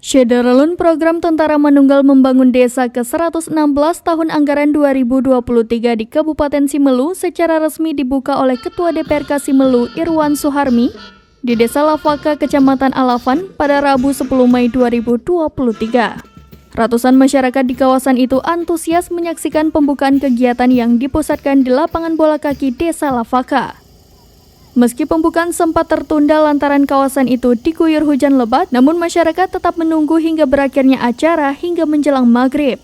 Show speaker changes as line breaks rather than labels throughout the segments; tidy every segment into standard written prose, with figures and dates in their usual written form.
Syederalun Program Tentara Manunggal Membangun Desa ke-116 tahun anggaran 2023 di Kabupaten Simelu secara resmi dibuka oleh Ketua DPRK Simelu Irwan Suharmi di Desa Lavaka, Kecamatan Alavan pada Rabu 10 Mei 2023. Ratusan masyarakat di kawasan itu antusias menyaksikan pembukaan kegiatan yang dipusatkan di lapangan bola kaki Desa Lavaka. Meski pembukaan sempat tertunda lantaran kawasan itu diguyur hujan lebat, namun masyarakat tetap menunggu hingga berakhirnya acara hingga menjelang maghrib.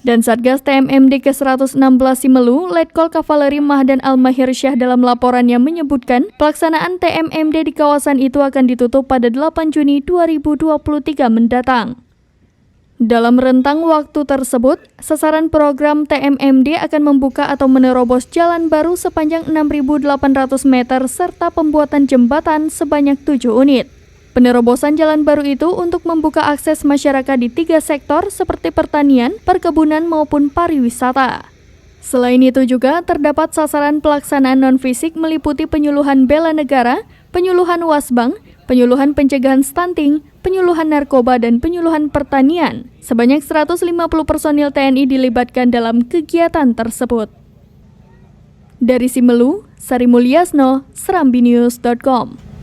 Dan Satgas TMMD ke-116 Simelu, Letkol Kavaleri Mahdan Al-Mahir Syah dalam laporannya menyebutkan pelaksanaan TMMD di kawasan itu akan ditutup pada 8 Juni 2023 mendatang. Dalam rentang waktu tersebut, sasaran program TMMD akan membuka atau menerobos jalan baru sepanjang 6.800 meter serta pembuatan jembatan sebanyak 7 unit. Penerobosan jalan baru itu untuk membuka akses masyarakat di 3 sektor seperti pertanian, perkebunan maupun pariwisata. Selain itu juga terdapat sasaran pelaksanaan non-fisik meliputi penyuluhan bela negara, penyuluhan wasbang, penyuluhan pencegahan stunting, penyuluhan narkoba, dan penyuluhan pertanian. Sebanyak 150 personil TNI dilibatkan dalam kegiatan tersebut. Dari Simelu, Sari Mulyasno, serambinews.com.